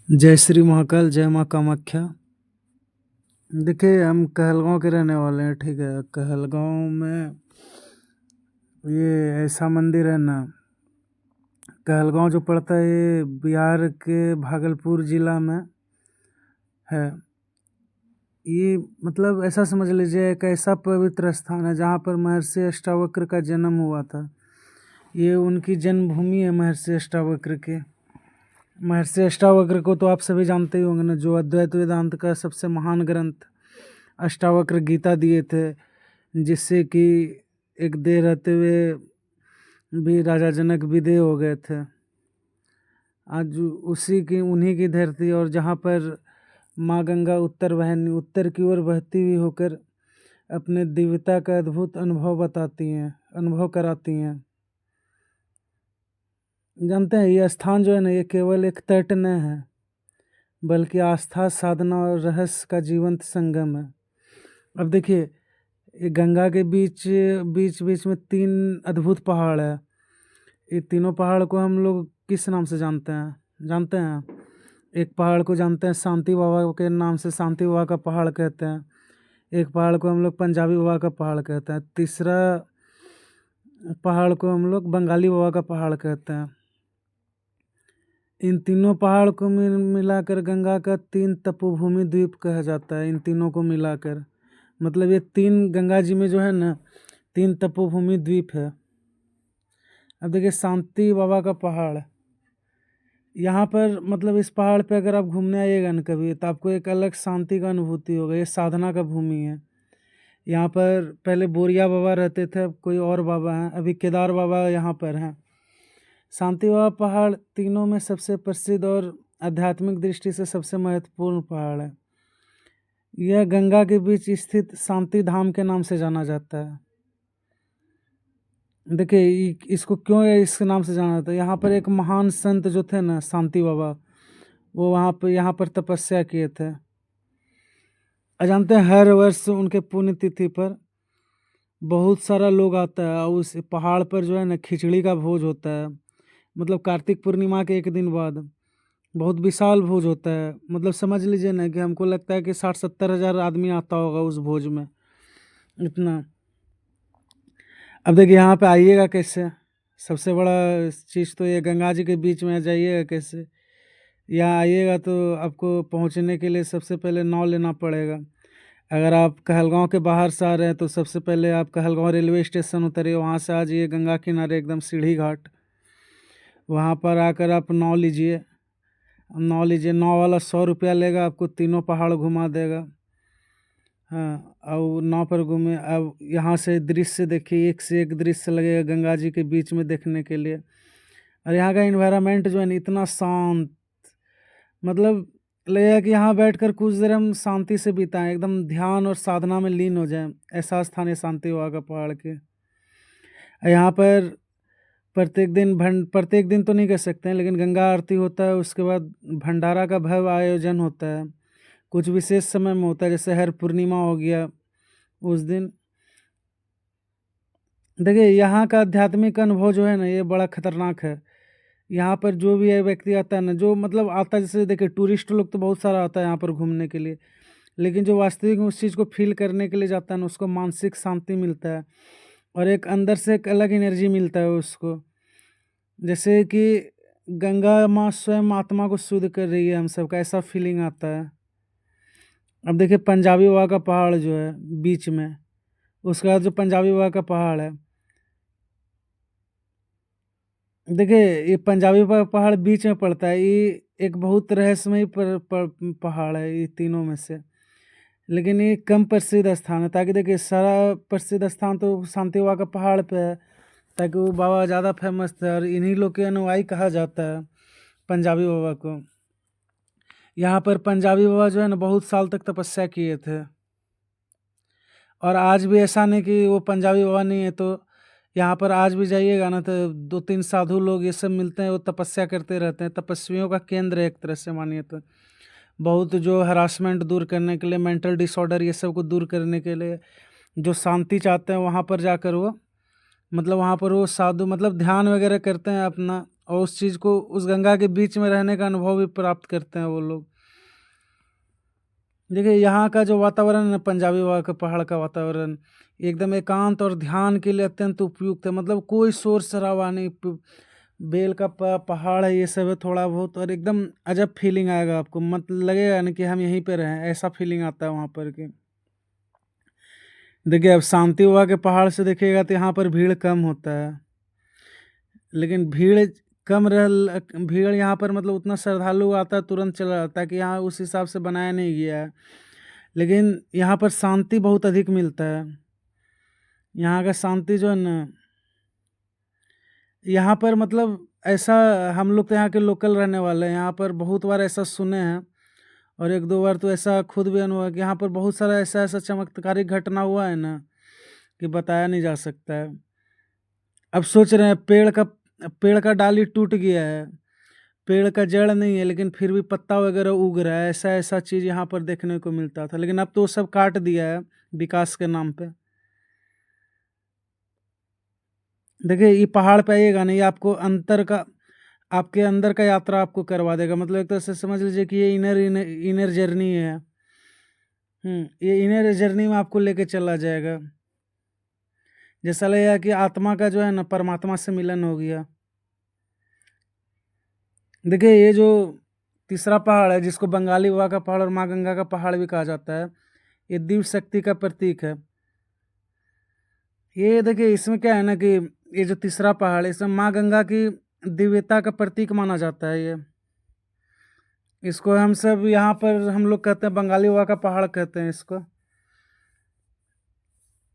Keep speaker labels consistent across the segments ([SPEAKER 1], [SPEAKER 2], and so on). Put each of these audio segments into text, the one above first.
[SPEAKER 1] जय श्री महाकाल, जय माँ कामाख्या। देखिए, हम कहलगांव के रहने वाले हैं, ठीक है। कहलगांव में ये ऐसा मंदिर है ना, कहलगांव जो पड़ता है ये बिहार के भागलपुर जिला में है। ये मतलब ऐसा समझ लीजिए, एक ऐसा पवित्र स्थान है जहाँ पर महर्षि अष्टावक्र का जन्म हुआ था। ये उनकी जन्मभूमि है महर्षि अष्टावक्र की। महर्षि अष्टावक्र को तो आप सभी जानते ही होंगे ना, जो अद्वैत वेदांत का सबसे महान ग्रंथ अष्टावक्र गीता दिए थे, जिससे कि एक देह रहते हुए भी राजा जनक विदेह हो गए थे। आज उसी की उन्हीं की धरती, और जहाँ पर माँ गंगा उत्तर की ओर बहती हुई होकर अपने दिव्यता का अद्भुत अनुभव कराती हैं। जानते हैं, ये स्थान जो है ना, ये केवल एक तट न है, बल्कि आस्था, साधना और रहस्य का जीवंत संगम है। अब देखिए, ये गंगा के बीच बीच बीच में 3 अद्भुत पहाड़ है। ये तीनों पहाड़ को हम लोग किस नाम से जानते हैं? एक पहाड़ को जानते हैं शांति बाबा के नाम से, शांति बाबा का पहाड़ कहते हैं। एक पहाड़ को हम लोग पंजाबी बाबा का पहाड़ कहते हैं। तीसरा पहाड़ को हम लोग बंगाली बाबा का पहाड़ कहते हैं। इन तीनों पहाड़ को मिलाकर गंगा का 3 तपोभूमि द्वीप कहा जाता है। इन तीनों को मिलाकर मतलब ये 3 गंगा जी में जो है ना, 3 तपोभूमि द्वीप है। अब देखिए, शांति बाबा का पहाड़, यहाँ पर मतलब इस पहाड़ पे अगर आप घूमने आइएगा ना कभी, तो आपको एक अलग शांति का अनुभूति होगा। ये साधना का भूमि है। यहाँ पर पहले बोरिया बाबा रहते थे, अब कोई और बाबा हैं, अभी केदार बाबा यहाँ पर हैं। शांति बाबा पहाड़ तीनों में सबसे प्रसिद्ध और आध्यात्मिक दृष्टि से सबसे महत्वपूर्ण पहाड़ है। यह गंगा के बीच स्थित शांति धाम के नाम से जाना जाता है। देखिए, इसको क्यों इस नाम से जाना जाता है? यहाँ पर एक महान संत जो थे ना, शांति बाबा, वो यहाँ पर तपस्या किए थे। जानते हैं, हर वर्ष उनके पुण्यतिथि पर बहुत सारा लोग आता है, और उस पहाड़ पर जो है ना खिचड़ी का भोज होता है। मतलब कार्तिक पूर्णिमा के एक दिन बाद बहुत विशाल भोज होता है। मतलब समझ लीजिए ना कि हमको लगता है कि 60-70 हज़ार आदमी आता होगा उस भोज में, इतना। अब देखिए, यहाँ पे आइएगा कैसे? सबसे बड़ा चीज़ तो ये, गंगा जी के बीच में जाइएगा कैसे? यहाँ आइएगा तो आपको पहुँचने के लिए सबसे पहले नाव लेना पड़ेगा। अगर आप कहलगांव के बाहर से आ रहे हैं तो सबसे पहले आप कहलगांव रेलवे स्टेशन उतरिए, वहाँ से आ जाइए गंगा किनारे एकदम सीढ़ी घाट, वहाँ पर आकर आप नाव लीजिए। नाव वाला 100 रुपया लेगा, आपको तीनों पहाड़ घुमा देगा। हाँ, और नाव पर घूमे। अब यहाँ से दृश्य देखिए, एक से एक दृश्य लगेगा गंगा जी के बीच में देखने के लिए। और यहाँ का इन्वायरमेंट जो है ना, इतना शांत, मतलब लगेगा कि यहाँ बैठकर कुछ देर हम शांति से बिताएं, एकदम ध्यान और साधना में लीन हो जाएं। ऐसा स्थान है शांति बाबा का पहाड़ के। यहाँ पर प्रत्येक दिन तो नहीं कह सकते हैं, लेकिन गंगा आरती होता है, उसके बाद भंडारा का भव्य आयोजन होता है। कुछ विशेष समय में होता है, जैसे हर पूर्णिमा हो गया उस दिन। देखिए, यहाँ का आध्यात्मिक अनुभव जो है ना, ये बड़ा खतरनाक है। यहाँ पर जो भी है व्यक्ति आता है ना, जो मतलब आता है, जैसे देखिए टूरिस्ट लोग तो बहुत सारा आता है यहाँ पर घूमने के लिए, लेकिन जो वास्तविक में उस चीज़ को फील करने के लिए जाता है ना, उसको मानसिक शांति मिलता है, और एक अंदर से एक अलग एनर्जी मिलता है उसको। जैसे कि गंगा माँ स्वयं आत्मा को शुद्ध कर रही है, हम सबका ऐसा फीलिंग आता है। अब देखिए, पंजाबी बाबा का पहाड़ जो है बीच में, उसके बाद जो पंजाबी बाबा का पहाड़ है, देखिए ये पंजाबी पहाड़ बीच में पड़ता है। ये एक बहुत रहस्यमयी पहाड़ है ये तीनों में से, लेकिन ये कम प्रसिद्ध स्थान है। ताकि देखिए, सारा प्रसिद्ध स्थान तो शांति बाबा का पहाड़ पे है, ताकि वो बाबा ज़्यादा फेमस थे और इन्हीं लोग के अनुयायी कहा जाता है पंजाबी बाबा को। यहाँ पर पंजाबी बाबा जो है ना, बहुत साल तक तपस्या किए थे, और आज भी ऐसा नहीं कि वो पंजाबी बाबा नहीं है, तो यहाँ पर आज भी जाइएगा ना तो 2-3 साधु लोग ये सब मिलते हैं, वो तपस्या करते रहते हैं। तपस्वियों का केंद्र है एक तरह से, मानिए तो। बहुत जो हरासमेंट दूर करने के लिए, मेंटल डिसऑर्डर ये सब को दूर करने के लिए, जो शांति चाहते हैं, वहाँ पर जाकर वो मतलब वहाँ पर वो साधु मतलब ध्यान वगैरह करते हैं अपना, और उस चीज़ को, उस गंगा के बीच में रहने का अनुभव भी प्राप्त करते हैं वो लोग। देखिए यहाँ का जो वातावरण है, पंजाबी वहाँ का पहाड़ का वातावरण एकदम एकांत और ध्यान के लिए अत्यंत उपयुक्त है। मतलब कोई शोर शराबा नहीं, बेल का पहाड़ है, ये सब है थोड़ा बहुत, और एकदम अजब फीलिंग आएगा आपको, मतलब लगेगा ना कि हम यहीं पे रहें, ऐसा फीलिंग आता है वहाँ पर कि। देखिए अब शांति वहाँ के पहाड़ से देखिएगा तो यहाँ पर भीड़ कम होता है, लेकिन भीड़ कम भीड़ यहाँ पर मतलब उतना श्रद्धालु आता है तुरंत चला जाता है कि यहाँ उस हिसाब से बनाया नहीं गया है। लेकिन यहाँ पर शांति बहुत अधिक मिलता है। यहाँ का शांति जो है ना, यहाँ पर मतलब ऐसा, हम लोग तो यहाँ के लोकल रहने वाले हैं, यहाँ पर बहुत बार ऐसा सुने हैं और एक दो बार तो ऐसा खुद भी अनुभव है कि यहाँ पर बहुत सारा ऐसा ऐसा चमत्कारिक घटना हुआ है ना कि बताया नहीं जा सकता है। अब सोच रहे हैं पेड़ का डाली टूट गया है, पेड़ का जड़ नहीं है, लेकिन फिर भी पत्ता वगैरह उग रहा है, ऐसा ऐसा चीज़ यहाँ पर देखने को मिलता था। लेकिन अब तो वो सब काट दिया है विकास के नाम पे। देखिए ये पहाड़ पे आइएगा नहीं, आपको आपके अंदर का यात्रा आपको करवा देगा। मतलब एक तरह से समझ लीजिए कि ये इनर जर्नी है। ये इनर जर्नी में आपको लेके चला जाएगा, जैसा लगेगा कि आत्मा का जो है ना परमात्मा से मिलन हो गया। देखिए ये जो तीसरा पहाड़ है, जिसको बंगाली बाबा का पहाड़ और माँ गंगा का पहाड़ भी कहा जाता है, ये दिव्य शक्ति का प्रतीक है। ये देखिए इसमें क्या है ना कि ये जो तीसरा पहाड़ है, इसमें माँ गंगा की दिव्यता का प्रतीक माना जाता है। ये इसको हम सब यहाँ पर हम लोग कहते हैं बंगाली बाबा का पहाड़ कहते हैं इसको।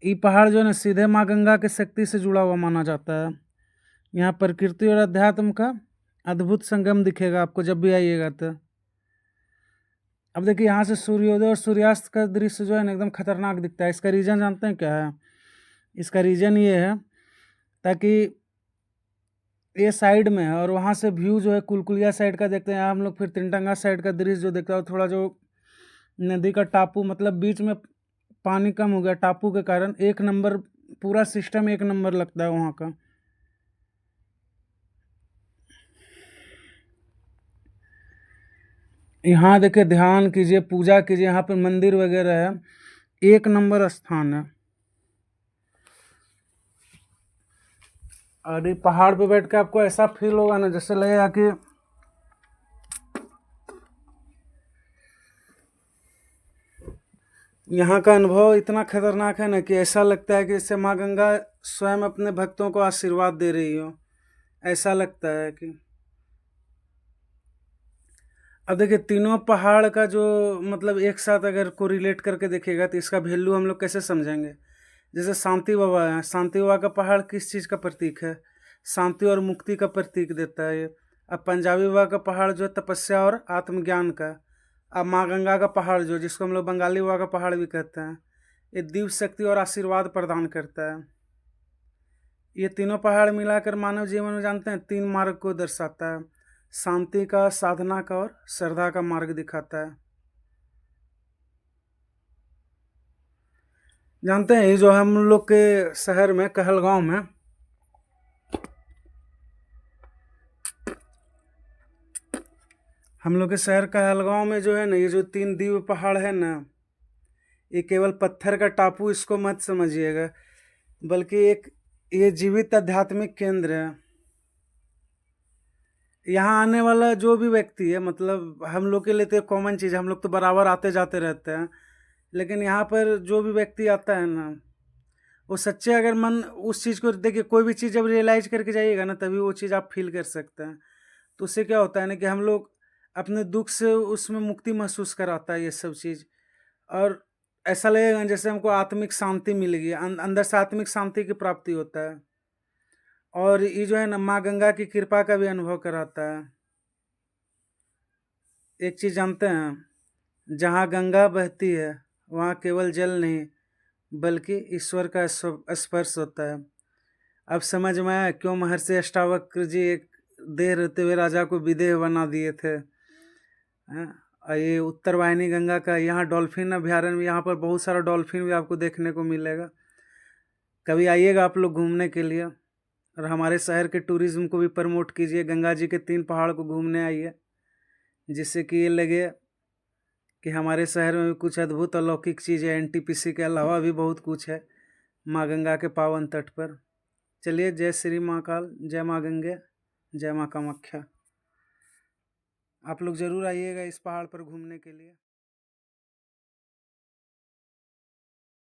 [SPEAKER 1] ये पहाड़ जो है ना सीधे माँ गंगा के शक्ति से जुड़ा हुआ माना जाता है। यहाँ प्रकृति और अध्यात्म का अद्भुत संगम दिखेगा आपको जब भी आइएगा तो। अब देखिए यहाँ से सूर्योदय और सूर्यास्त का दृश्य जो है ना एकदम खतरनाक दिखता है। इसका रीज़न जानते हैं क्या है? इसका रीज़न ये है ताकि ये साइड में है और वहाँ से व्यू जो है कुलकुलिया साइड का देखते हैं हम लोग, फिर तिनटंगा साइड का दृश्य जो देखता है, थोड़ा जो नदी का टापू, मतलब बीच में पानी कम हो गया टापू के कारण, एक नंबर पूरा सिस्टम एक नंबर लगता है वहाँ का। यहाँ देखिए ध्यान कीजिए, पूजा कीजिए, यहाँ पे मंदिर वगैरह है, एक नंबर स्थान है। और ये पहाड़ पे बैठ के आपको ऐसा फील होगा ना जैसे लगेगा कि यहाँ का अनुभव इतना खतरनाक है ना कि ऐसा लगता है कि इससे माँ गंगा स्वयं अपने भक्तों को आशीर्वाद दे रही हो, ऐसा लगता है कि। अब देखिए तीनों पहाड़ का जो मतलब एक साथ अगर को रिलेट करके देखेगा तो इसका वैल्यू हम लोग कैसे समझेंगे। जैसे शांति बाबा है, शांति बाबा का पहाड़ किस चीज़ का प्रतीक है? शांति और मुक्ति का प्रतीक देता है ये। अब पंजाबी बाबा का पहाड़ जो है तपस्या और आत्मज्ञान का। अब माँ गंगा का पहाड़ जो, जिसको हम लोग बंगाली बाबा का पहाड़ भी कहते हैं, ये दिव्य शक्ति और आशीर्वाद प्रदान करता है। ये तीनों पहाड़ मिलाकर मानव जीवन में जानते हैं 3 मार्ग को दर्शाता है। शांति का, साधना का और श्रद्धा का मार्ग दिखाता है। जानते हैं ये जो हम लोग के शहर में कहलगांव में हम लोग के शहर कहलगांव में जो है ना, ये जो 3 दिव्य पहाड़ है ना, ये केवल पत्थर का टापू इसको मत समझिएगा, बल्कि एक ये जीवित आध्यात्मिक केंद्र है। यहाँ आने वाला जो भी व्यक्ति है, मतलब हम लोग के लिए तो कॉमन चीज़ है, हम लोग तो बराबर आते जाते रहते हैं, लेकिन यहाँ पर जो भी व्यक्ति आता है ना, वो सच्चे अगर मन उस चीज़ को देखिए, कोई भी चीज़ जब रियलाइज करके जाइएगा ना तभी वो चीज़ आप फील कर सकते हैं। तो उससे क्या होता है ना कि हम लोग अपने दुख से उसमें मुक्ति महसूस कराता है ये सब चीज़, और ऐसा लगेगा जैसे हमको आत्मिक शांति मिलेगी, अंदर से आत्मिक शांति की प्राप्ति होता है। और ये जो है ना माँ गंगा की कृपा का भी अनुभव कराता है। एक चीज़ जानते हैं, जहाँ गंगा बहती है वहाँ केवल जल नहीं बल्कि ईश्वर का स्पर्श होता है। अब समझ में आया क्यों महर्षि अष्टावक्र जी एक देह रहते हुए राजा को विदेह बना दिए थे। और ये उत्तर वाहिनी गंगा का यहाँ डॉल्फिन अभ्यारण्य भी, यहाँ पर बहुत सारा डॉल्फिन भी आपको देखने को मिलेगा। कभी आइएगा आप लोग घूमने के लिए, और हमारे शहर के टूरिज्म को भी प्रमोट कीजिए। गंगा जी के 3 पहाड़ को घूमने आइए, जिससे कि ये लगे कि हमारे शहर में भी कुछ अद्भुत अलौकिक चीज़ें, एनटीपीसी के अलावा भी बहुत कुछ है माँ गंगा के पावन तट पर। चलिए, जय श्री महाकाल, जय माँ गंगे, जय माँ कामाख्या। आप लोग ज़रूर आइएगा इस पहाड़ पर घूमने के लिए।